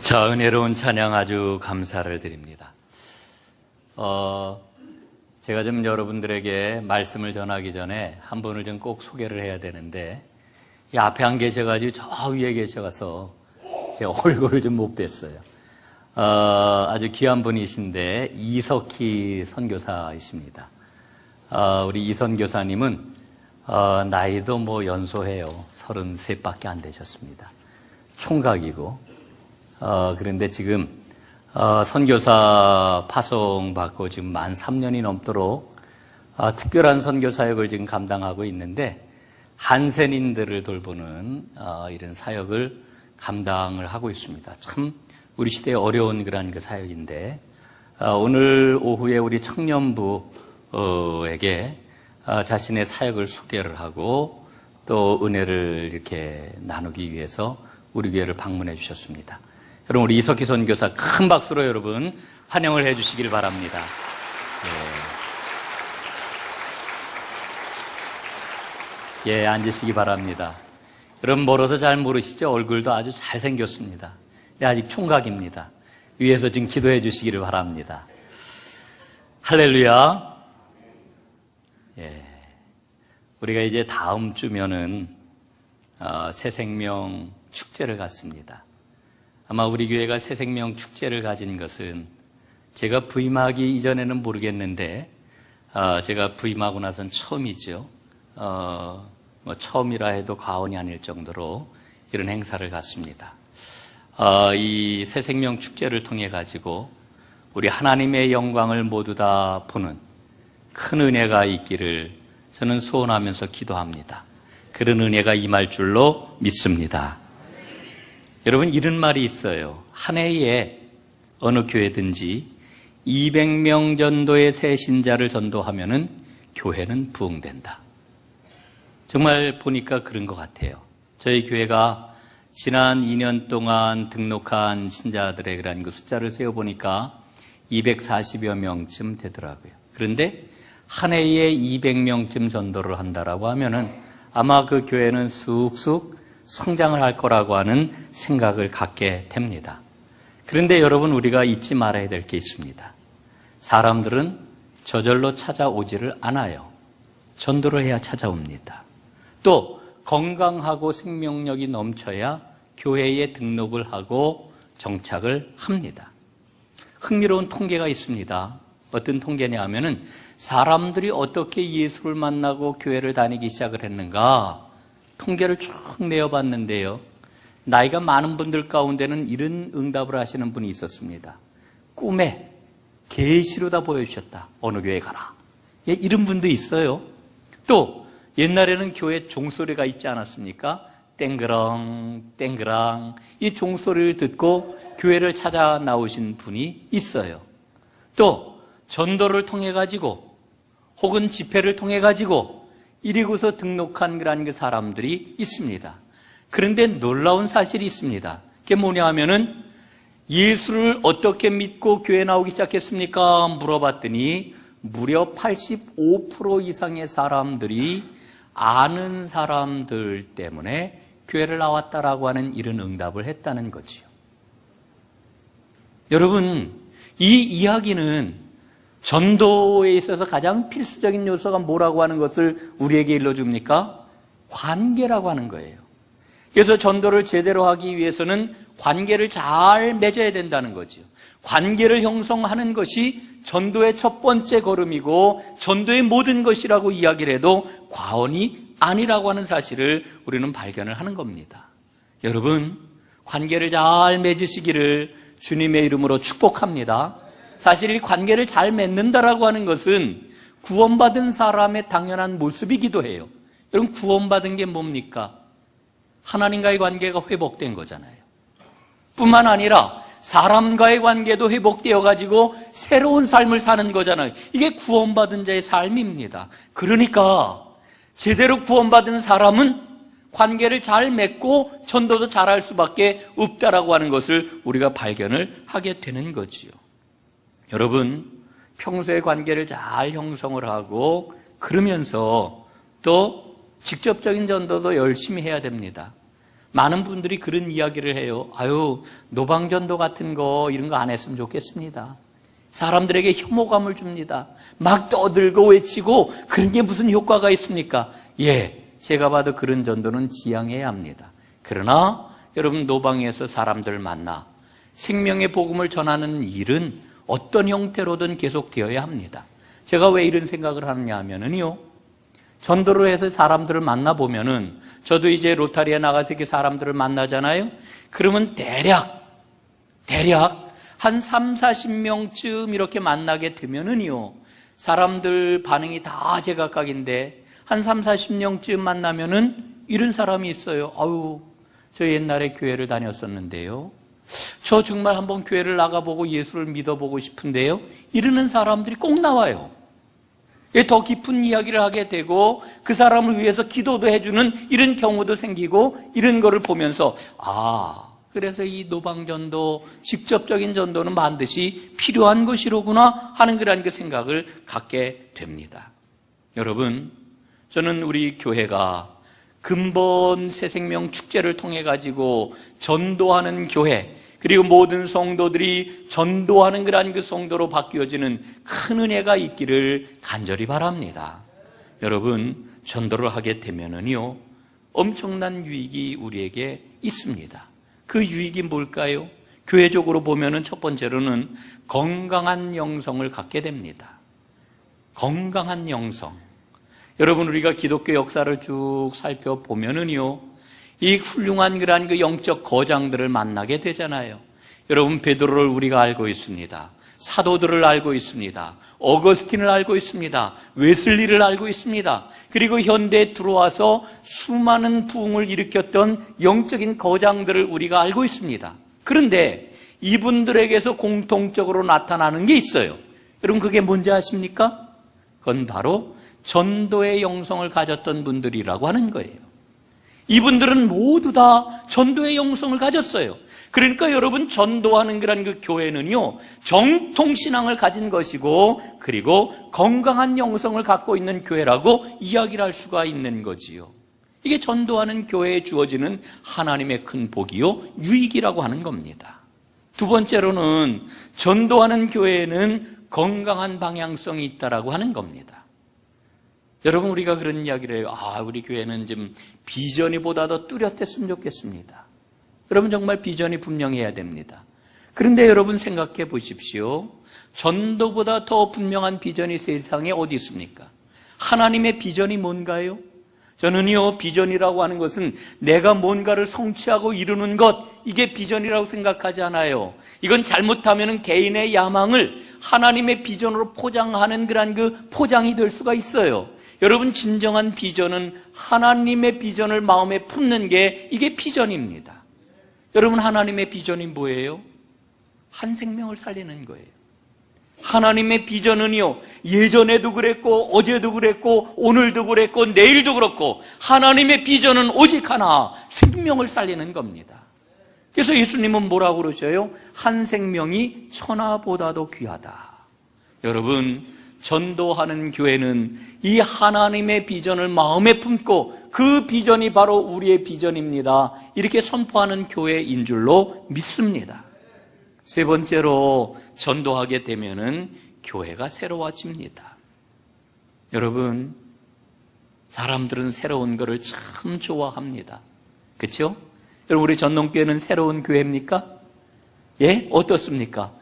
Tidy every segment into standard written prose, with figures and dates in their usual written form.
자, 은혜로운 찬양 아주 감사를 드립니다. 제가 좀 여러분들에게 말씀을 전하기 전에 한 분을 좀 꼭 소개를 해야 되는데, 이 앞에 안 계셔가지고 저 위에 계셔가서 제 얼굴을 좀 못 뵀어요. 아주 귀한 분이신데, 이석희 선교사이십니다. 우리 이 선교사님은, 나이도 뭐 연소해요. 33밖에 안 되셨습니다. 총각이고, 그런데 지금, 선교사 파송받고 지금 만 3년이 넘도록, 특별한 선교 사역을 지금 감당하고 있는데, 한센인들을 돌보는, 이런 사역을 감당을 하고 있습니다. 참, 우리 시대에 어려운 그런 그 사역인데, 오늘 오후에 우리 청년부에게 자신의 사역을 소개를 하고, 또 은혜를 이렇게 나누기 위해서 우리 교회를 방문해 주셨습니다. 여러분, 우리 이석희 선교사 큰 박수로 여러분 환영을 해 주시길 바랍니다. 예, 앉으시기 바랍니다. 여러분, 멀어서 잘 모르시죠? 얼굴도 아주 잘생겼습니다. 예, 아직 총각입니다. 위에서 지금 기도해 주시기를 바랍니다. 할렐루야. 예, 우리가 이제 다음 주면은 새생명 축제를 갖습니다. 아마 우리 교회가 새생명 축제를 가진 것은 제가 부임하기 이전에는 모르겠는데, 제가 부임하고 나선 처음이죠. 처음이라 해도 과언이 아닐 정도로 이런 행사를 갖습니다. 이 새생명 축제를 통해 가지고 우리 하나님의 영광을 모두 다 보는 큰 은혜가 있기를 저는 소원하면서 기도합니다. 그런 은혜가 임할 줄로 믿습니다. 여러분, 이런 말이 있어요. 한 해에 어느 교회든지 200명 전도의 새 신자를 전도하면은 교회는 부흥된다. 정말 보니까 그런 것 같아요. 저희 교회가 지난 2년 동안 등록한 신자들의 그런 그 숫자를 세어보니까 240여 명쯤 되더라고요. 그런데 한 해에 200명쯤 전도를 한다라고 하면은 아마 그 교회는 쑥쑥 성장을 할 거라고 하는 생각을 갖게 됩니다. 그런데 여러분, 우리가 잊지 말아야 될 게 있습니다. 사람들은 저절로 찾아오지를 않아요. 전도를 해야 찾아옵니다. 또 건강하고 생명력이 넘쳐야 교회에 등록을 하고 정착을 합니다. 흥미로운 통계가 있습니다. 어떤 통계냐 하면은 사람들이 어떻게 예수를 만나고 교회를 다니기 시작을 했는가, 통계를 쭉 내어봤는데요. 나이가 많은 분들 가운데는 이런 응답을 하시는 분이 있었습니다. 꿈에 계시로 다 보여주셨다. 어느 교회 가라. 예, 이런 분도 있어요. 또 옛날에는 교회 종소리가 있지 않았습니까? 땡그랑 땡그랑, 이 종소리를 듣고 교회를 찾아 나오신 분이 있어요. 또 전도를 통해 가지고 혹은 집회를 통해 가지고 이리고서 등록한 그런 사람들이 있습니다. 그런데 놀라운 사실이 있습니다. 그게 뭐냐 하면은, 예수를 어떻게 믿고 교회 나오기 시작했습니까? 물어봤더니 무려 85% 이상의 사람들이 아는 사람들 때문에 교회를 나왔다라고 하는 이런 응답을 했다는 거지요. 여러분, 이 이야기는 전도에 있어서 가장 필수적인 요소가 뭐라고 하는 것을 우리에게 일러줍니까? 관계라고 하는 거예요. 그래서 전도를 제대로 하기 위해서는 관계를 잘 맺어야 된다는 거죠. 관계를 형성하는 것이 전도의 첫 번째 걸음이고 전도의 모든 것이라고 이야기를 해도 과언이 아니라고 하는 사실을 우리는 발견을 하는 겁니다. 여러분, 관계를 잘 맺으시기를 주님의 이름으로 축복합니다. 사실 이 관계를 잘 맺는다라고 하는 것은 구원받은 사람의 당연한 모습이기도 해요. 여러분, 구원받은 게 뭡니까? 하나님과의 관계가 회복된 거잖아요. 뿐만 아니라 사람과의 관계도 회복되어 가지고 새로운 삶을 사는 거잖아요. 이게 구원받은 자의 삶입니다. 그러니까 제대로 구원받은 사람은 관계를 잘 맺고 전도도 잘할 수밖에 없다라고 하는 것을 우리가 발견을 하게 되는 거지요. 여러분, 평소에 관계를 잘 형성을 하고 그러면서 또 직접적인 전도도 열심히 해야 됩니다. 많은 분들이 그런 이야기를 해요. 아유, 노방전도 같은 거 이런 거 안 했으면 좋겠습니다. 사람들에게 혐오감을 줍니다. 막 떠들고 외치고 그런 게 무슨 효과가 있습니까? 예, 제가 봐도 그런 전도는 지양해야 합니다. 그러나 여러분, 노방에서 사람들 만나 생명의 복음을 전하는 일은 어떤 형태로든 계속되어야 합니다. 제가 왜 이런 생각을 하느냐 하면은요, 전도를 해서 사람들을 만나보면은, 저도 이제 로타리에 나가서 이렇게 사람들을 만나잖아요? 그러면 대략 한 3, 40명쯤 이렇게 만나게 되면은요, 사람들 반응이 다 제각각인데, 한 3, 40명쯤 만나면은 이런 사람이 있어요. 아유, 저 옛날에 교회를 다녔었는데요. 저 정말 한번 교회를 나가보고 예수를 믿어보고 싶은데요. 이러는 사람들이 꼭 나와요. 더 깊은 이야기를 하게 되고 그 사람을 위해서 기도도 해주는 이런 경우도 생기고, 이런 거를 보면서 그래서 이 노방전도, 직접적인 전도는 반드시 필요한 것이로구나 하는 그런 그 생각을 갖게 됩니다. 여러분, 저는 우리 교회가 근본 새생명 축제를 통해 가지고 전도하는 교회, 그리고 모든 성도들이 전도하는 그러한 그 성도로 바뀌어지는 큰 은혜가 있기를 간절히 바랍니다. 여러분, 전도를 하게 되면은요, 엄청난 유익이 우리에게 있습니다. 그 유익이 뭘까요? 교회적으로 보면은 첫 번째로는 건강한 영성을 갖게 됩니다. 건강한 영성. 여러분, 우리가 기독교 역사를 쭉 살펴보면은요, 이 훌륭한 그러한 그 영적 거장들을 만나게 되잖아요. 여러분, 베드로를 우리가 알고 있습니다. 사도들을 알고 있습니다. 어거스틴을 알고 있습니다. 웨슬리를 알고 있습니다. 그리고 현대에 들어와서 수많은 부흥을 일으켰던 영적인 거장들을 우리가 알고 있습니다. 그런데 이분들에게서 공통적으로 나타나는 게 있어요. 여러분, 그게 뭔지 아십니까? 그건 바로 전도의 영성을 가졌던 분들이라고 하는 거예요. 이분들은 모두 다 전도의 영성을 가졌어요. 그러니까 여러분, 전도하는 그런 그 교회는요, 정통신앙을 가진 것이고, 그리고 건강한 영성을 갖고 있는 교회라고 이야기를 할 수가 있는 거지요. 이게 전도하는 교회에 주어지는 하나님의 큰 복이요, 유익이라고 하는 겁니다. 두 번째로는 전도하는 교회에는 건강한 방향성이 있다라고 하는 겁니다. 여러분, 우리가 그런 이야기를 해요. 우리 교회는 좀 비전이 보다 더 뚜렷했으면 좋겠습니다. 여러분, 정말 비전이 분명해야 됩니다. 그런데 여러분, 생각해 보십시오. 전도보다 더 분명한 비전이 세상에 어디 있습니까? 하나님의 비전이 뭔가요? 저는요, 비전이라고 하는 것은 내가 뭔가를 성취하고 이루는 것, 이게 비전이라고 생각하지 않아요. 이건 잘못하면 개인의 야망을 하나님의 비전으로 포장하는 그런 그 포장이 될 수가 있어요. 여러분, 진정한 비전은 하나님의 비전을 마음에 품는 게, 이게 비전입니다. 여러분, 하나님의 비전이 뭐예요? 한 생명을 살리는 거예요. 하나님의 비전은요, 예전에도 그랬고 어제도 그랬고 오늘도 그랬고 내일도 그렇고, 하나님의 비전은 오직 하나, 생명을 살리는 겁니다. 그래서 예수님은 뭐라고 그러셔요? 한 생명이 천하보다도 귀하다. 여러분, 전도하는 교회는 이 하나님의 비전을 마음에 품고 그 비전이 바로 우리의 비전입니다, 이렇게 선포하는 교회인 줄로 믿습니다. 세 번째로, 전도하게 되면은 교회가 새로워집니다. 여러분, 사람들은 새로운 거를 참 좋아합니다. 그렇죠? 여러분, 우리 전농교회는 새로운 교회입니까? 예? 어떻습니까?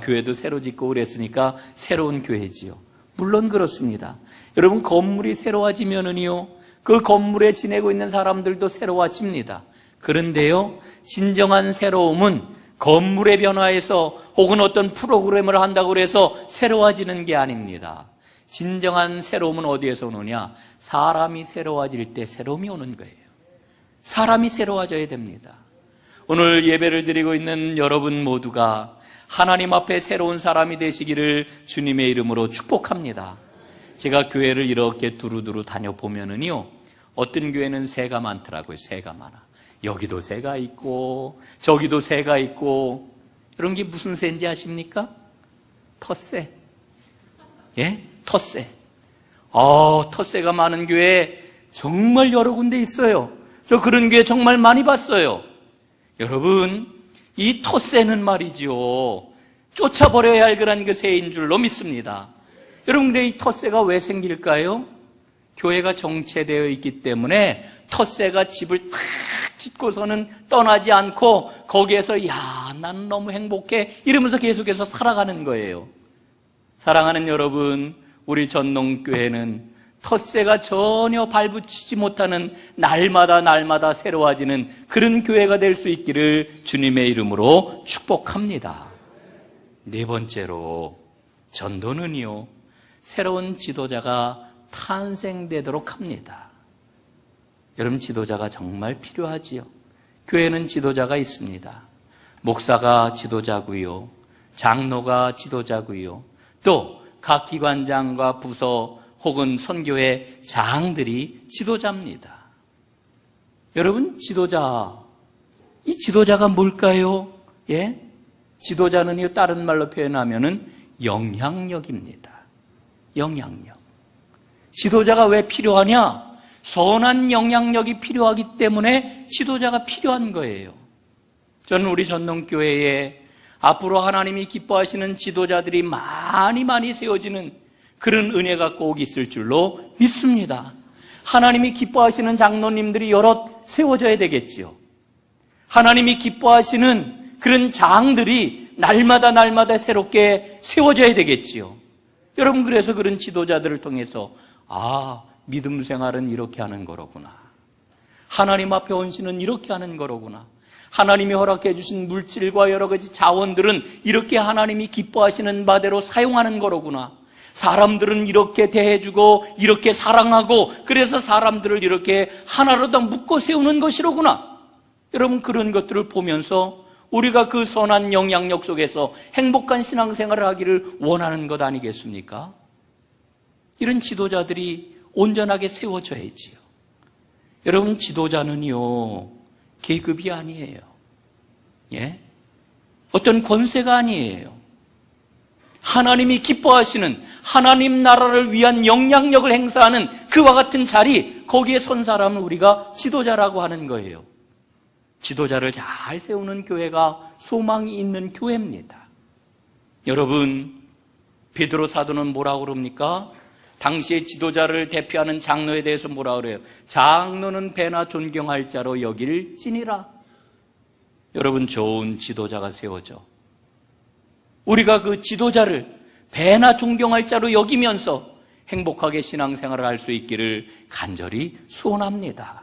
교회도 새로 짓고 그랬으니까 새로운 교회지요. 물론 그렇습니다. 여러분, 건물이 새로워지면은요, 그 건물에 지내고 있는 사람들도 새로워집니다. 그런데요, 진정한 새로움은 건물의 변화에서 혹은 어떤 프로그램을 한다고 해서 새로워지는 게 아닙니다. 진정한 새로움은 어디에서 오느냐? 사람이 새로워질 때 새로움이 오는 거예요. 사람이 새로워져야 됩니다. 오늘 예배를 드리고 있는 여러분 모두가 하나님 앞에 새로운 사람이 되시기를 주님의 이름으로 축복합니다. 제가 교회를 이렇게 두루두루 다녀보면은요, 어떤 교회는 새가 많더라고요. 새가 많아. 여기도 새가 있고 저기도 새가 있고. 이런 게 무슨 새인지 아십니까? 텃새. 예? 텃새. 텃새가 많은 교회 정말 여러 군데 있어요. 저 그런 교회 정말 많이 봤어요. 여러분, 이 텃세는 말이지요, 쫓아버려야 할 그런 그 새인 줄로 믿습니다. 여러분, 근데 이 텃세가 왜 생길까요? 교회가 정체되어 있기 때문에 텃세가 집을 탁 짓고서는 떠나지 않고 거기에서 야, 나는 너무 행복해 이러면서 계속해서 살아가는 거예요. 사랑하는 여러분, 우리 전농교회는 텃세가 전혀 발붙이지 못하는 날마다 새로워지는 그런 교회가 될 수 있기를 주님의 이름으로 축복합니다. 네 번째로, 전도는요, 새로운 지도자가 탄생되도록 합니다. 여러분, 지도자가 정말 필요하지요. 교회는 지도자가 있습니다. 목사가 지도자고요, 장로가 지도자고요, 또 각 기관장과 부서 혹은 선교회 장들이 지도자입니다. 여러분, 지도자, 이 지도자가 뭘까요? 예? 지도자는요, 다른 말로 표현하면은 영향력입니다. 영향력. 지도자가 왜 필요하냐? 선한 영향력이 필요하기 때문에 지도자가 필요한 거예요. 저는 우리 전농교회에 앞으로 하나님이 기뻐하시는 지도자들이 많이 세워지는 그런 은혜가 꼭 있을 줄로 믿습니다. 하나님이 기뻐하시는 장로님들이 여럿 세워져야 되겠지요. 하나님이 기뻐하시는 그런 장들이 날마다 새롭게 세워져야 되겠지요. 여러분, 그래서 그런 지도자들을 통해서 믿음 생활은 이렇게 하는 거로구나. 하나님 앞에 헌신은 이렇게 하는 거로구나. 하나님이 허락해 주신 물질과 여러 가지 자원들은 이렇게 하나님이 기뻐하시는 바대로 사용하는 거로구나. 사람들은 이렇게 대해주고 이렇게 사랑하고 그래서 사람들을 이렇게 하나로 다 묶어 세우는 것이로구나. 여러분, 그런 것들을 보면서 우리가 그 선한 영향력 속에서 행복한 신앙생활을 하기를 원하는 것 아니겠습니까? 이런 지도자들이 온전하게 세워져야지요. 여러분, 지도자는요, 계급이 아니에요. 예? 어떤 권세가 아니에요. 하나님이 기뻐하시는 하나님 나라를 위한 영향력을 행사하는 그와 같은 자리, 거기에 선 사람은 우리가 지도자라고 하는 거예요. 지도자를 잘 세우는 교회가 소망이 있는 교회입니다. 여러분, 베드로 사도는 뭐라고 그럽니까? 당시의 지도자를 대표하는 장로에 대해서 뭐라고 그래요? 장로는 배나 존경할 자로 여길지니라. 여러분, 좋은 지도자가 세워져. 우리가 그 지도자를 배나 존경할 자로 여기면서 행복하게 신앙생활을 할 수 있기를 간절히 소원합니다.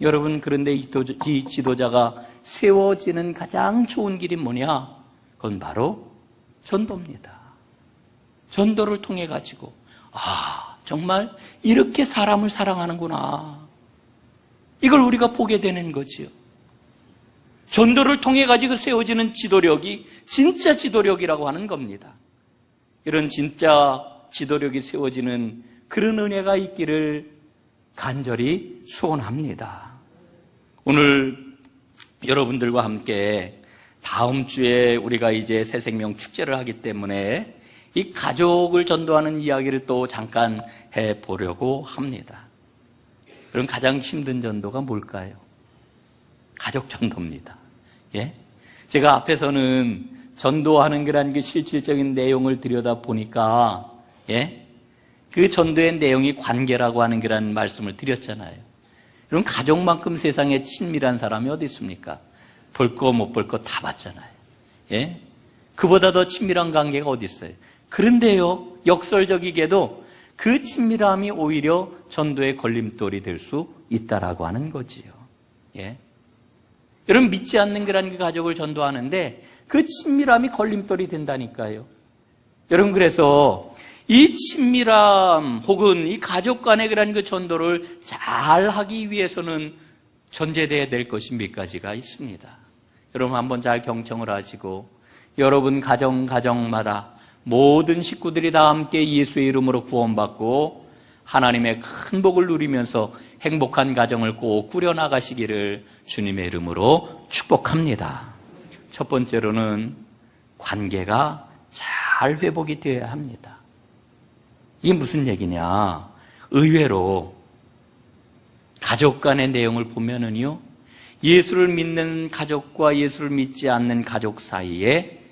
여러분, 그런데 이 지도자가 세워지는 가장 좋은 길이 뭐냐? 그건 바로 전도입니다. 전도를 통해 가지고 정말 이렇게 사람을 사랑하는구나, 이걸 우리가 보게 되는 거지요. 전도를 통해 가지고 세워지는 지도력이 진짜 지도력이라고 하는 겁니다. 이런 진짜 지도력이 세워지는 그런 은혜가 있기를 간절히 소원합니다. 오늘 여러분들과 함께 다음 주에 우리가 이제 새생명 축제를 하기 때문에 이 가족을 전도하는 이야기를 또 잠깐 해보려고 합니다. 그럼 가장 힘든 전도가 뭘까요? 가족 전도입니다. 예? 제가 앞에서는 전도하는 그런 그 실질적인 내용을 들여다보니까, 예? 그 전도의 내용이 관계라고 하는 그런 말씀을 드렸잖아요. 그럼 가족만큼 세상에 친밀한 사람이 어디 있습니까? 볼 거 못 볼 거 다 봤잖아요. 예? 그보다 더 친밀한 관계가 어디 있어요? 그런데요, 역설적이게도 그 친밀함이 오히려 전도의 걸림돌이 될 수 있다라고 하는 거지요. 예? 여러분, 믿지 않는 그런 그 가족을 전도하는데 그 친밀함이 걸림돌이 된다니까요. 여러분, 그래서 이 친밀함 혹은 이 가족 간의 그런 그 전도를 잘 하기 위해서는 전제되어야 될 것이 몇 가지가 있습니다. 여러분, 한번 잘 경청을 하시고 여러분 가정마다 모든 식구들이 다 함께 예수의 이름으로 구원받고 하나님의 큰 복을 누리면서 행복한 가정을 꼭 꾸려나가시기를 주님의 이름으로 축복합니다. 첫 번째로는 관계가 잘 회복이 되어야 합니다. 이게 무슨 얘기냐? 의외로 가족 간의 내용을 보면은요, 예수를 믿는 가족과 예수를 믿지 않는 가족 사이에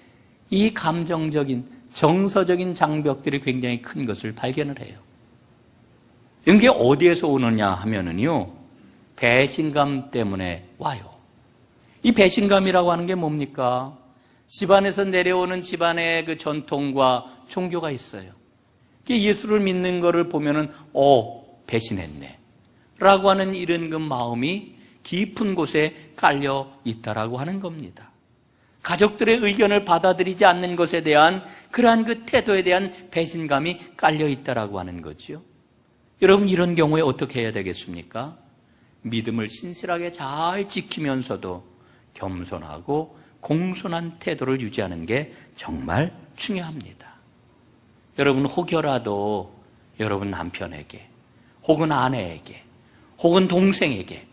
이 감정적인, 정서적인 장벽들이 굉장히 큰 것을 발견을 해요. 이게 어디에서 오느냐 하면은요, 배신감 때문에 와요. 이 배신감이라고 하는 게 뭡니까? 집안에서 내려오는 집안의 그 전통과 종교가 있어요. 예수를 믿는 거를 보면은, 배신했네. 라고 하는 이런 그 마음이 깊은 곳에 깔려 있다라고 하는 겁니다. 가족들의 의견을 받아들이지 않는 것에 대한 그러한 그 태도에 대한 배신감이 깔려 있다라고 하는 거죠. 여러분, 이런 경우에 어떻게 해야 되겠습니까? 믿음을 신실하게 잘 지키면서도 겸손하고 공손한 태도를 유지하는 게 정말 중요합니다. 여러분, 혹여라도 여러분 남편에게 혹은 아내에게 혹은 동생에게,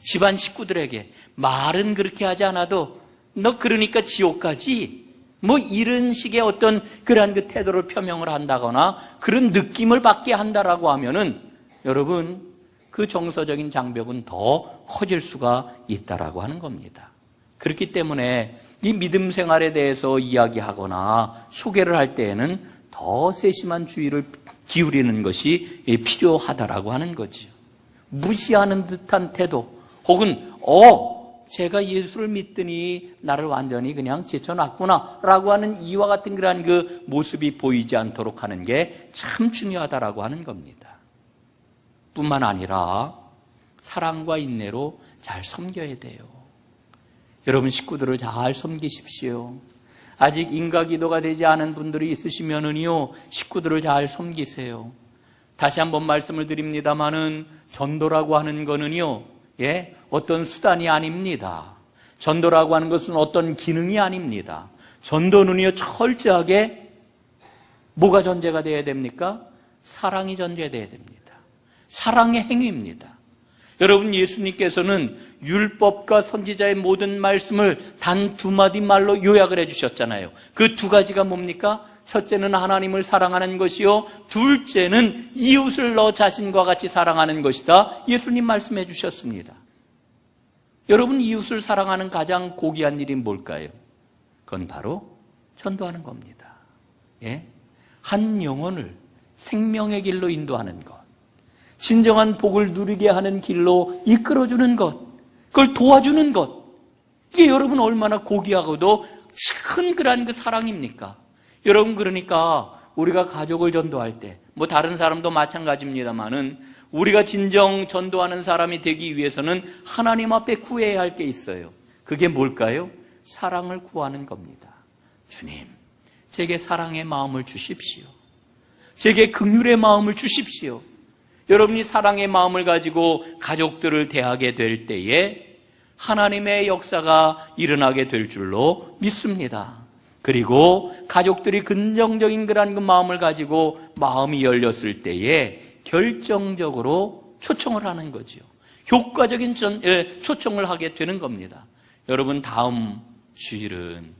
집안 식구들에게 말은 그렇게 하지 않아도 너 그러니까 지옥 가지, 뭐 이런 식의 어떤 그러한 그 태도를 표명을 한다거나 그런 느낌을 받게 한다라고 하면은 여러분, 그 정서적인 장벽은 더 커질 수가 있다라고 하는 겁니다. 그렇기 때문에 이 믿음 생활에 대해서 이야기하거나 소개를 할 때에는 더 세심한 주의를 기울이는 것이 필요하다라고 하는 거죠. 무시하는 듯한 태도, 혹은 제가 예수를 믿더니 나를 완전히 그냥 제쳐놨구나 라고 하는 이와 같은 그러한 그 모습이 보이지 않도록 하는 게 참 중요하다라고 하는 겁니다. 뿐만 아니라 사랑과 인내로 잘 섬겨야 돼요. 여러분, 식구들을 잘 섬기십시오. 아직 인가기도가 되지 않은 분들이 있으시면은요, 식구들을 잘 섬기세요. 다시 한번 말씀을 드립니다마는 전도라고 하는 거는요, 어떤 수단이 아닙니다. 전도라고 하는 것은 어떤 기능이 아닙니다. 전도는요, 철저하게 뭐가 전제가 되어야 됩니까? 사랑이 전제되어야 됩니다. 사랑의 행위입니다. 여러분, 예수님께서는 율법과 선지자의 모든 말씀을 단 두 마디 말로 요약을 해주셨잖아요. 그 두 가지가 뭡니까? 첫째는 하나님을 사랑하는 것이요, 둘째는 이웃을 너 자신과 같이 사랑하는 것이다. 예수님 말씀해 주셨습니다. 여러분, 이웃을 사랑하는 가장 고귀한 일이 뭘까요? 그건 바로 전도하는 겁니다. 한 영혼을 생명의 길로 인도하는 것, 진정한 복을 누리게 하는 길로 이끌어주는 것, 그걸 도와주는 것, 이게 여러분 얼마나 고귀하고도 큰 그러한 그 사랑입니까? 여러분, 그러니까 우리가 가족을 전도할 때, 뭐 다른 사람도 마찬가지입니다만은 우리가 진정 전도하는 사람이 되기 위해서는 하나님 앞에 구해야 할 게 있어요. 그게 뭘까요? 사랑을 구하는 겁니다. 주님, 제게 사랑의 마음을 주십시오. 제게 긍휼의 마음을 주십시오. 여러분이 사랑의 마음을 가지고 가족들을 대하게 될 때에 하나님의 역사가 일어나게 될 줄로 믿습니다. 그리고 가족들이 긍정적인 그런 그 마음을 가지고 마음이 열렸을 때에 결정적으로 초청을 하는 거죠. 효과적인 초청을 하게 되는 겁니다. 여러분, 다음 주일은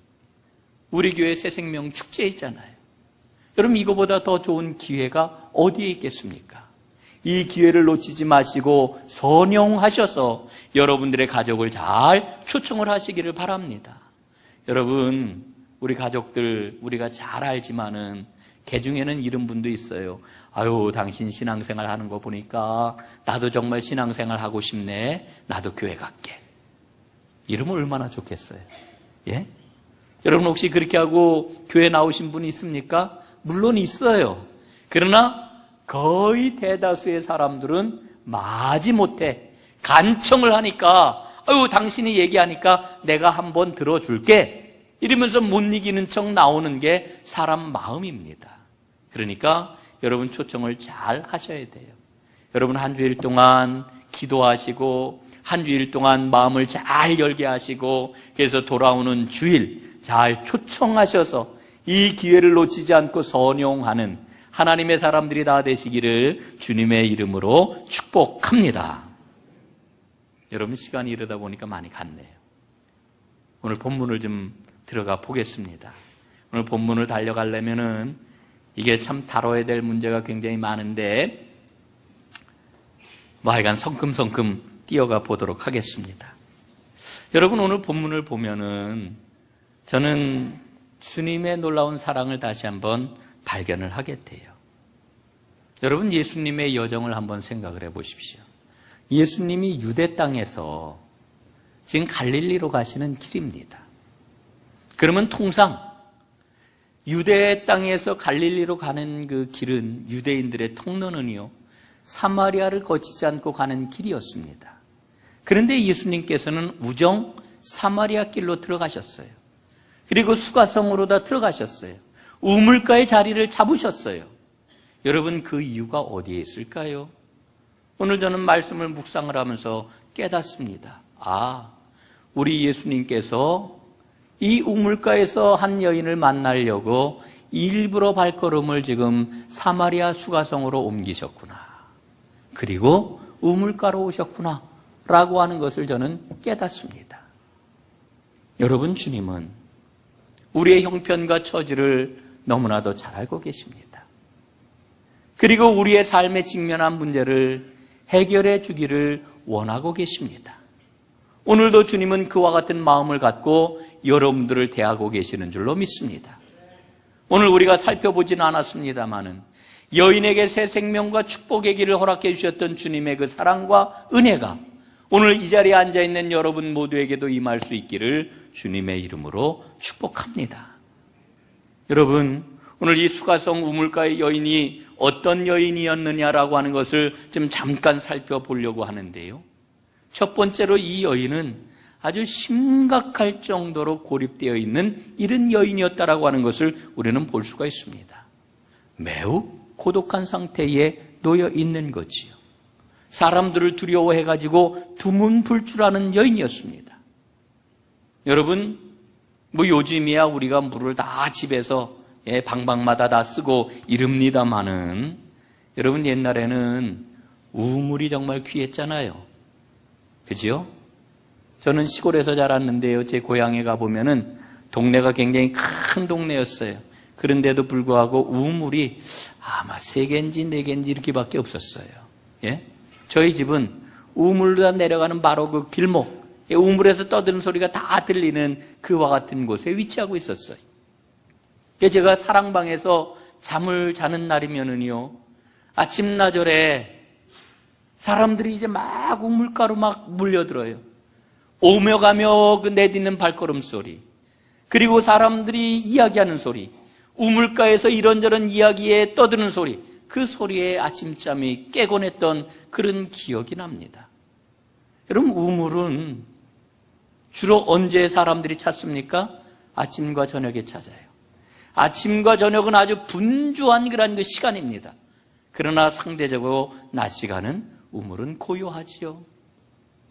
우리 교회 새생명 축제 있잖아요. 여러분, 이거보다 더 좋은 기회가 어디에 있겠습니까? 이 기회를 놓치지 마시고 선용하셔서 여러분들의 가족을 잘 초청을 하시기를 바랍니다. 여러분, 우리 가족들 우리가 잘 알지만은 개중에는 이런 분도 있어요. 아유, 당신 신앙생활 하는 거 보니까 나도 정말 신앙생활 하고 싶네. 나도 교회 갈게. 이러면 얼마나 좋겠어요. 여러분, 혹시 그렇게 하고 교회 나오신 분이 있습니까? 물론 있어요. 그러나 거의 대다수의 사람들은 마지못해 간청을 하니까, 아유, 당신이 얘기하니까 내가 한번 들어줄게, 이러면서 못 이기는 척 나오는 게 사람 마음입니다. 그러니까 여러분, 초청을 잘 하셔야 돼요. 여러분, 한 주일 동안 기도하시고 한 주일 동안 마음을 잘 열게 하시고, 그래서 돌아오는 주일 잘 초청하셔서 이 기회를 놓치지 않고 선용하는 하나님의 사람들이 다 되시기를 주님의 이름으로 축복합니다. 여러분, 시간이 이러다 보니까 많이 갔네요. 오늘 본문을 좀 들어가 보겠습니다. 오늘 본문을 달려가려면은 이게 참 다뤄야 될 문제가 굉장히 많은데, 하여간 성큼성큼 뛰어가 보도록 하겠습니다. 여러분, 오늘 본문을 보면은 저는 주님의 놀라운 사랑을 다시 한번 발견을 하게 돼요. 여러분, 예수님의 여정을 한번 생각을 해 보십시오. 예수님이 유대 땅에서 지금 갈릴리로 가시는 길입니다. 그러면 통상 유대 땅에서 갈릴리로 가는 그 길은, 유대인들의 통로는요, 사마리아를 거치지 않고 가는 길이었습니다. 그런데 예수님께서는 우정 사마리아 길로 들어가셨어요. 그리고 수가성으로 다 들어가셨어요. 우물가의 자리를 잡으셨어요. 여러분, 그 이유가 어디에 있을까요? 오늘 저는 말씀을 묵상을 하면서 깨닫습니다. 우리 예수님께서 이 우물가에서 한 여인을 만나려고 일부러 발걸음을 지금 사마리아 수가성으로 옮기셨구나. 그리고 우물가로 오셨구나 라고 하는 것을 저는 깨닫습니다. 여러분, 주님은 우리의 형편과 처지를 너무나도 잘 알고 계십니다. 그리고 우리의 삶에 직면한 문제를 해결해 주기를 원하고 계십니다. 오늘도 주님은 그와 같은 마음을 갖고 여러분들을 대하고 계시는 줄로 믿습니다. 오늘 우리가 살펴보지는 않았습니다마는 여인에게 새 생명과 축복의 길을 허락해 주셨던 주님의 그 사랑과 은혜가 오늘 이 자리에 앉아있는 여러분 모두에게도 임할 수 있기를 주님의 이름으로 축복합니다. 여러분, 오늘 이 수가성 우물가의 여인이 어떤 여인이었느냐라고 하는 것을 좀 잠깐 살펴보려고 하는데요. 첫 번째로 이 여인은 아주 심각할 정도로 고립되어 있는 이런 여인이었다라고 하는 것을 우리는 볼 수가 있습니다. 매우 고독한 상태에 놓여 있는 거지요. 사람들을 두려워해가지고 두문불출하는 여인이었습니다. 여러분, 요즘이야 우리가 물을 다 집에서 방방마다 다 쓰고 이릅니다마는 여러분, 옛날에는 우물이 정말 귀했잖아요. 그죠? 저는 시골에서 자랐는데요. 제 고향에 가보면은 동네가 굉장히 큰 동네였어요. 그런데도 불구하고 우물이 아마 3개인지 4개인지 이렇게밖에 없었어요. 예? 저희 집은 우물로 내려가는 바로 그 길목, 우물에서 떠드는 소리가 다 들리는 그와 같은 곳에 위치하고 있었어요. 제가 사랑방에서 잠을 자는 날이면은요, 아침나절에 사람들이 이제 막 우물가로 막 몰려들어요. 오며 가며 그 내딛는 발걸음 소리, 그리고 사람들이 이야기하는 소리, 우물가에서 이런저런 이야기에 떠드는 소리, 그 소리에 아침잠이 깨곤 했던 그런 기억이 납니다. 여러분, 우물은 주로 언제 사람들이 찾습니까? 아침과 저녁에 찾아요. 아침과 저녁은 아주 분주한 그런 그 시간입니다. 그러나 상대적으로 낮 시간은 우물은 고요하지요.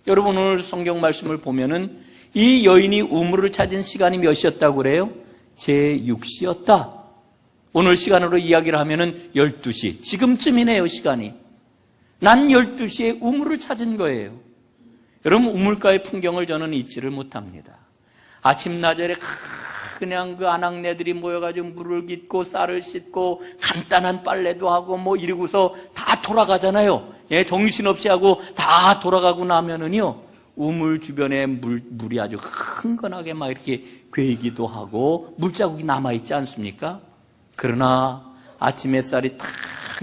여러분, 오늘 성경 말씀을 보면은 이 여인이 우물을 찾은 시간이 몇이었다고 그래요? 제6시였다. 오늘 시간으로 이야기를 하면은 12시. 지금쯤이네요, 시간이. 난 12시에 우물을 찾은 거예요. 여러분, 우물가의 풍경을 저는 잊지를 못합니다. 아침나절에 그냥 그 아낙네들이 모여가지고 물을 깃고 쌀을 씻고 간단한 빨래도 하고 이러고서 다 돌아가잖아요. 정신없이 하고 다 돌아가고 나면은요, 우물 주변에 물이 아주 흥건하게 막 이렇게 괴기도 하고 물자국이 남아있지 않습니까? 그러나 아침 햇살이 탁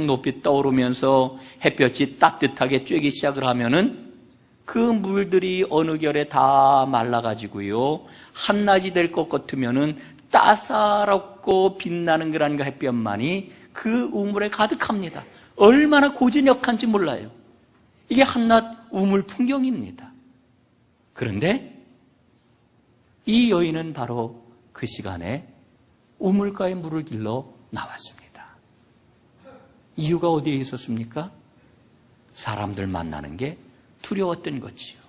높이 떠오르면서 햇볕이 따뜻하게 쬐기 시작을 하면은 그 물들이 어느 결에 다 말라가지고요, 한낮이 될 것 같으면은 따사롭고 빛나는 그런 햇볕만이 그 우물에 가득합니다. 얼마나 고즈넉한지 몰라요. 이게 한낮 우물 풍경입니다. 그런데 이 여인은 바로 그 시간에 우물가에 물을 길러 나왔습니다. 이유가 어디에 있었습니까? 사람들 만나는 게 두려웠던 거지요.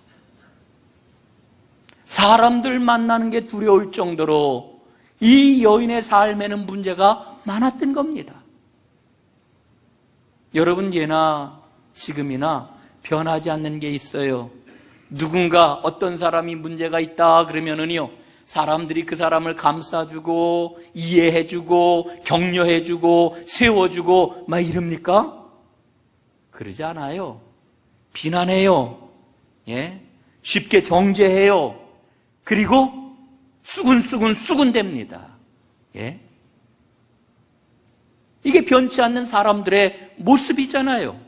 사람들 만나는 게 두려울 정도로 이 여인의 삶에는 문제가 많았던 겁니다. 여러분, 예나 지금이나 변하지 않는 게 있어요. 누군가 어떤 사람이 문제가 있다 그러면은요, 사람들이 그 사람을 감싸주고 이해해주고 격려해주고 세워주고 막 이럽니까? 그러지 않아요. 비난해요. 예? 쉽게 정죄해요. 그리고 수군됩니다. 예? 이게 변치 않는 사람들의 모습이잖아요.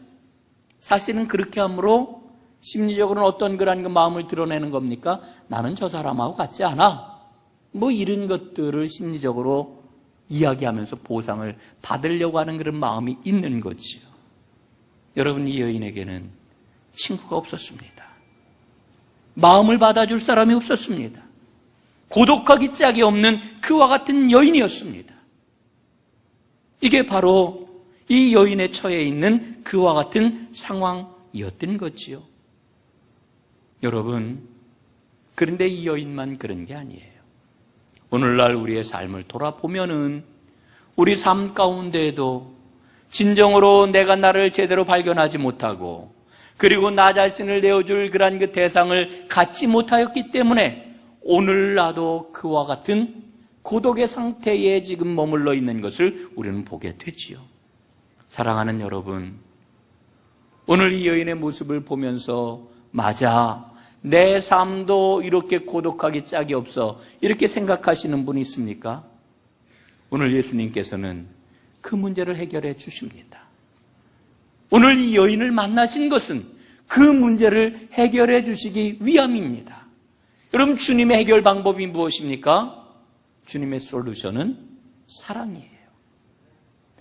사실은 그렇게 함으로 심리적으로는 어떤 그런 마음을 드러내는 겁니까? 나는 저 사람하고 같지 않아. 뭐 이런 것들을 심리적으로 이야기하면서 보상을 받으려고 하는 그런 마음이 있는 거지요. 여러분, 이 여인에게는 친구가 없었습니다. 마음을 받아줄 사람이 없었습니다. 고독하기 짝이 없는 그와 같은 여인이었습니다. 이게 바로 이 여인의 처해 있는 그와 같은 상황이었던 거지요. 여러분, 그런데 이 여인만 그런 게 아니에요. 오늘날 우리의 삶을 돌아보면은 우리 삶 가운데에도 진정으로 내가 나를 제대로 발견하지 못하고 그리고 나 자신을 내어줄 그런 그 대상을 갖지 못하였기 때문에 오늘 나도 그와 같은 고독의 상태에 지금 머물러 있는 것을 우리는 보게 되지요. 사랑하는 여러분, 오늘 이 여인의 모습을 보면서 맞아, 내 삶도 이렇게 고독하기 짝이 없어, 이렇게 생각하시는 분이 있습니까? 오늘 예수님께서는 그 문제를 해결해 주십니다. 오늘 이 여인을 만나신 것은 그 문제를 해결해 주시기 위함입니다. 여러분, 주님의 해결 방법이 무엇입니까? 주님의 솔루션은 사랑이에요.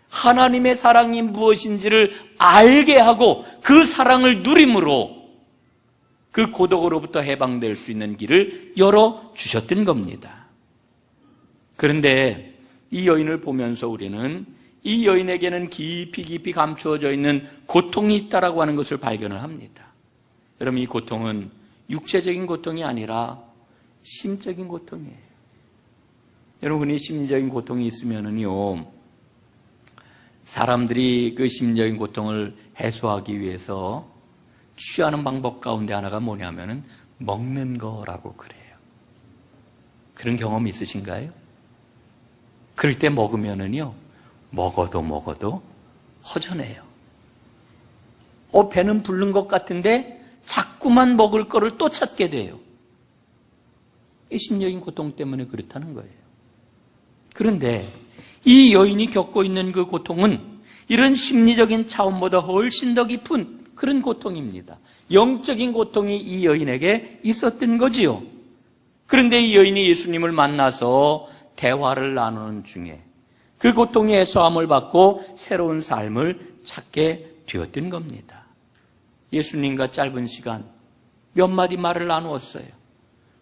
하나님의 사랑이 무엇인지를 알게 하고 그 사랑을 누림으로 그 고독으로부터 해방될 수 있는 길을 열어주셨던 겁니다. 그런데 이 여인을 보면서 우리는 이 여인에게는 깊이 감추어져 있는 고통이 있다라고 하는 것을 발견을 합니다. 여러분, 이 고통은 육체적인 고통이 아니라 심적인 고통이에요. 여러분이 심리적인 고통이 있으면은요, 사람들이 그 심리적인 고통을 해소하기 위해서 취하는 방법 가운데 하나가 뭐냐면은 먹는 거라고 그래요. 그런 경험 있으신가요? 그럴 때 먹으면은요, 먹어도 허전해요. 배는 부른 것 같은데 자꾸만 먹을 거를 또 찾게 돼요. 이 심리적인 고통 때문에 그렇다는 거예요. 그런데 이 여인이 겪고 있는 그 고통은 이런 심리적인 차원보다 훨씬 더 깊은 그런 고통입니다. 영적인 고통이 이 여인에게 있었던 거지요. 그런데 이 여인이 예수님을 만나서 대화를 나누는 중에 그 고통의 해소함을 받고 새로운 삶을 찾게 되었던 겁니다. 예수님과 짧은 시간 몇 마디 말을 나누었어요.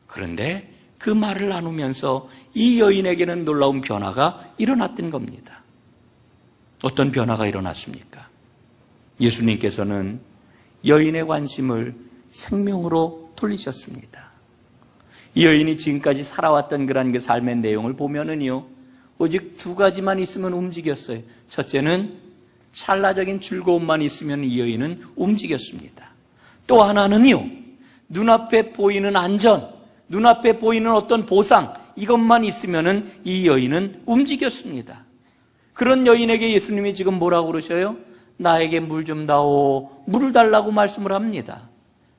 그런데 그 말을 나누면서 이 여인에게는 놀라운 변화가 일어났던 겁니다. 어떤 변화가 일어났습니까? 예수님께서는 여인의 관심을 생명으로 돌리셨습니다. 이 여인이 지금까지 살아왔던 그런 그 삶의 내용을 보면은요, 오직 두 가지만 있으면 움직였어요. 첫째는 찰나적인 즐거움만 있으면 이 여인은 움직였습니다. 또 하나는요, 눈앞에 보이는 안전, 눈앞에 보이는 어떤 보상, 이것만 있으면은 이 여인은 움직였습니다. 그런 여인에게 예수님이 지금 뭐라고 그러셔요? 나에게 물 좀 다오, 물을 달라고 말씀을 합니다.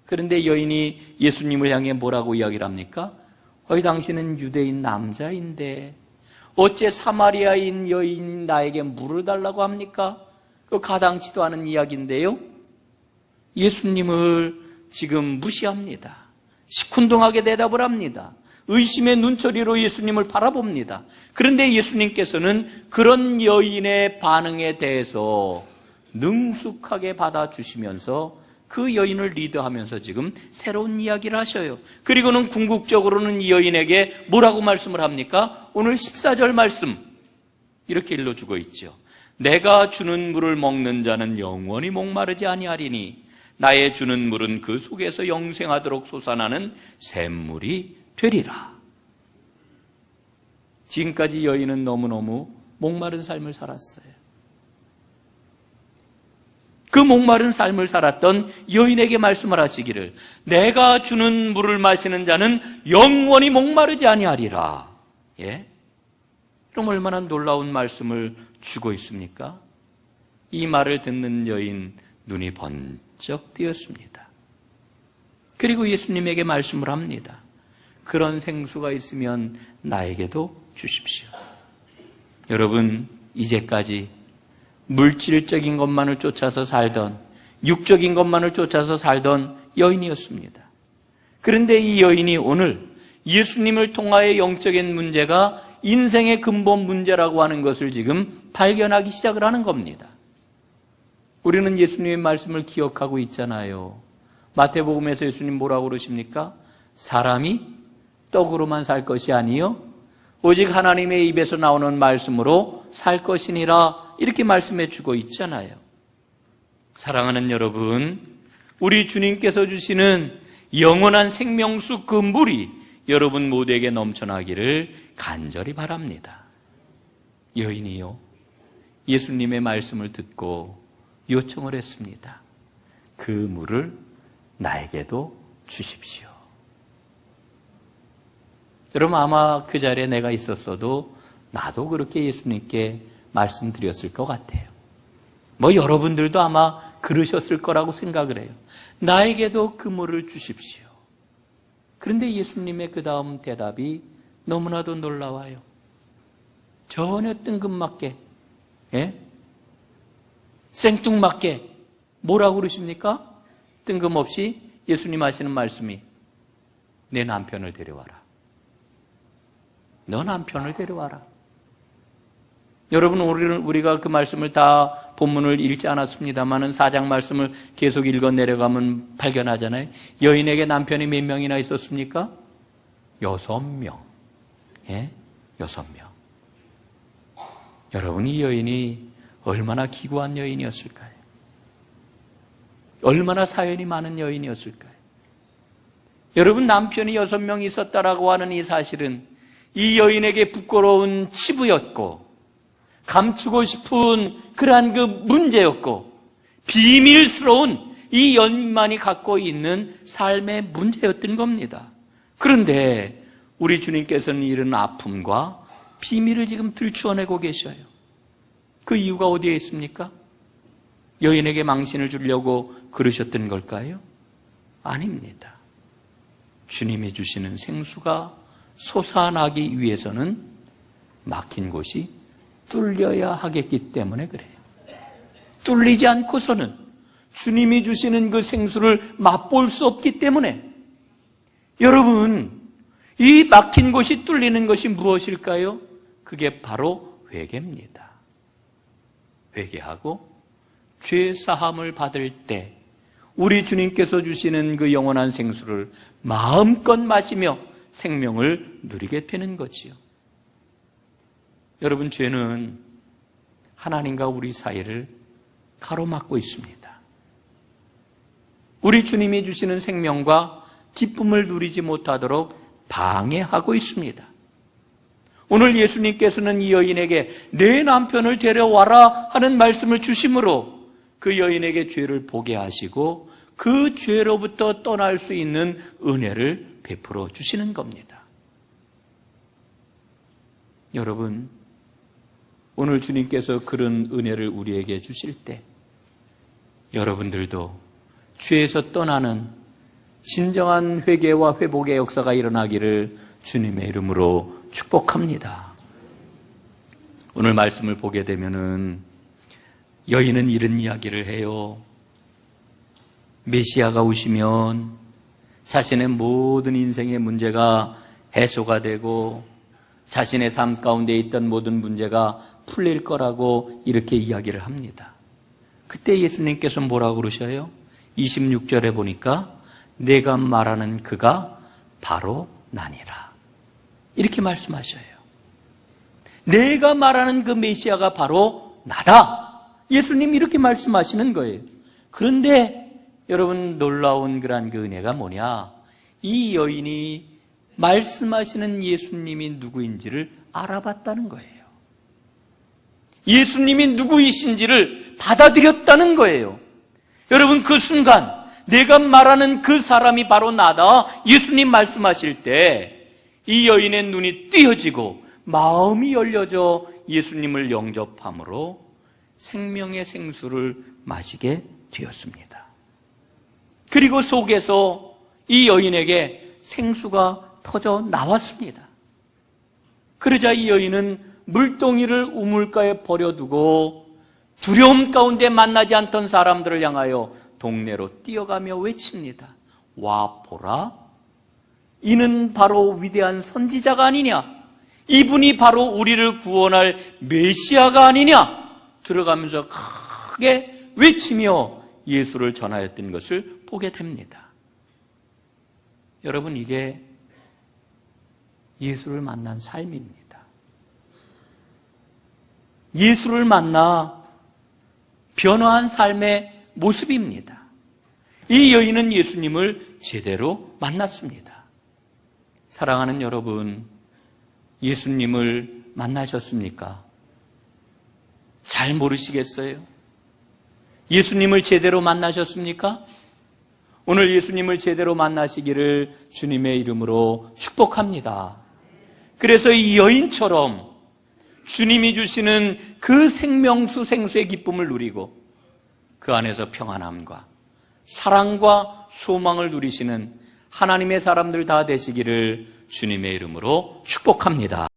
그런데 여인이 예수님을 향해 뭐라고 이야기를 합니까? 당신은 유대인 남자인데 어째 사마리아인 여인이 나에게 물을 달라고 합니까? 그 가당치도 않은 이야기인데요. 예수님을 지금 무시합니다. 시큰둥하게 대답을 합니다. 의심의 눈초리로 예수님을 바라봅니다. 그런데 예수님께서는 그런 여인의 반응에 대해서 능숙하게 받아주시면서 그 여인을 리드하면서 지금 새로운 이야기를 하셔요. 그리고는 궁극적으로는 이 여인에게 뭐라고 말씀을 합니까? 오늘 14절 말씀 이렇게 일러주고 있죠. 내가 주는 물을 먹는 자는 영원히 목마르지 아니하리니 나의 주는 물은 그 속에서 영생하도록 솟아나는 샘물이 되리라. 지금까지 여인은 너무너무 목마른 삶을 살았어요. 그 목마른 삶을 살았던 여인에게 말씀을 하시기를 내가 주는 물을 마시는 자는 영원히 목마르지 아니하리라. 예? 그럼 얼마나 놀라운 말씀을 주고 있습니까? 이 말을 듣는 여인 눈이 번쩍 번쩍 뜨였습니다. 그리고 예수님에게 말씀을 합니다. 그런 생수가 있으면 나에게도 주십시오. 여러분, 이제까지 물질적인 것만을 쫓아서 살던, 육적인 것만을 쫓아서 살던 여인이었습니다. 그런데 이 여인이 오늘 예수님을 통하여 영적인 문제가 인생의 근본 문제라고 하는 것을 지금 발견하기 시작을 하는 겁니다. 우리는 예수님의 말씀을 기억하고 있잖아요. 마태복음에서 예수님 뭐라고 그러십니까? 사람이 떡으로만 살 것이 아니요 오직 하나님의 입에서 나오는 말씀으로 살 것이니라, 이렇게 말씀해 주고 있잖아요. 사랑하는 여러분, 우리 주님께서 주시는 영원한 생명수 그 물이 여러분 모두에게 넘쳐나기를 간절히 바랍니다. 여인이요, 예수님의 말씀을 듣고 요청을 했습니다. 그 물을 나에게도 주십시오. 여러분, 아마 그 자리에 내가 있었어도 나도 그렇게 예수님께 말씀드렸을 것 같아요. 여러분들도 아마 그러셨을 거라고 생각을 해요. 나에게도 그 물을 주십시오. 그런데 예수님의 그 다음 대답이 너무나도 놀라워요. 전혀 뜬금맞게, 생뚱맞게 뭐라고 그러십니까? 뜬금없이 예수님 하시는 말씀이 내 남편을 데려와라. 너 남편을 데려와라. 여러분, 우리가 그 말씀을 다 본문을 읽지 않았습니다만은 4장 말씀을 계속 읽어 내려가면 발견하잖아요. 여인에게 남편이 몇 명이나 있었습니까? 6명. 6명. 여러분, 이 여인이 얼마나 기구한 여인이었을까요? 얼마나 사연이 많은 여인이었을까요? 여러분, 남편이 6명 있었다라고 하는 이 사실은 이 여인에게 부끄러운 치부였고, 감추고 싶은 그러한 그 문제였고, 비밀스러운 이 여인만이 갖고 있는 삶의 문제였던 겁니다. 그런데 우리 주님께서는 이런 아픔과 비밀을 지금 들추어내고 계셔요. 그 이유가 어디에 있습니까? 여인에게 망신을 주려고 그러셨던 걸까요? 아닙니다. 주님이 주시는 생수가 솟아나기 위해서는 막힌 곳이 뚫려야 하겠기 때문에 그래요. 뚫리지 않고서는 주님이 주시는 그 생수를 맛볼 수 없기 때문에, 여러분, 이 막힌 곳이 뚫리는 것이 무엇일까요? 그게 바로 회개입니다. 회개하고 죄 사함을 받을 때 우리 주님께서 주시는 그 영원한 생수를 마음껏 마시며 생명을 누리게 되는 거지요. 여러분, 죄는 하나님과 우리 사이를 가로막고 있습니다. 우리 주님이 주시는 생명과 기쁨을 누리지 못하도록 방해하고 있습니다. 오늘 예수님께서는 이 여인에게 내 남편을 데려와라 하는 말씀을 주심으로 그 여인에게 죄를 보게 하시고 그 죄로부터 떠날 수 있는 은혜를 베풀어 주시는 겁니다. 여러분, 오늘 주님께서 그런 은혜를 우리에게 주실 때 여러분들도 죄에서 떠나는 진정한 회개와 회복의 역사가 일어나기를 주님의 이름으로 축복합니다. 오늘 말씀을 보게 되면은 여인은 이런 이야기를 해요. 메시아가 오시면 자신의 모든 인생의 문제가 해소가 되고 자신의 삶 가운데 있던 모든 문제가 풀릴 거라고 이렇게 이야기를 합니다. 그때 예수님께서 뭐라고 그러셔요? 26절에 보니까 내가 말하는 그가 바로 나니라, 이렇게 말씀하셔요. 내가 말하는 그 메시아가 바로 나다, 예수님 이렇게 말씀하시는 거예요. 그런데 여러분, 놀라운 그런 그 은혜가 뭐냐? 이 여인이 말씀하시는 예수님이 누구인지를 알아봤다는 거예요. 예수님이 누구이신지를 받아들였다는 거예요. 여러분, 그 순간 내가 말하는 그 사람이 바로 나다, 예수님 말씀하실 때 이 여인의 눈이 띄어지고 마음이 열려져 예수님을 영접함으로 생명의 생수를 마시게 되었습니다. 그리고 속에서 이 여인에게 생수가 터져 나왔습니다. 그러자 이 여인은 물동이를 우물가에 버려두고 두려움 가운데 만나지 않던 사람들을 향하여 동네로 뛰어가며 외칩니다. 와 보라, 이는 바로 위대한 선지자가 아니냐? 이분이 바로 우리를 구원할 메시아가 아니냐? 들어가면서 크게 외치며 예수를 전하였던 것을 보게 됩니다. 여러분, 이게 예수를 만난 삶입니다. 예수를 만나 변화한 삶의 모습입니다. 이 여인은 예수님을 제대로 만났습니다. 사랑하는 여러분, 예수님을 만나셨습니까? 잘 모르시겠어요? 예수님을 제대로 만나셨습니까? 오늘 예수님을 제대로 만나시기를 주님의 이름으로 축복합니다. 그래서 이 여인처럼 주님이 주시는 그 생명수 생수의 기쁨을 누리고 그 안에서 평안함과 사랑과 소망을 누리시는 하나님의 사람들 다 되시기를 주님의 이름으로 축복합니다.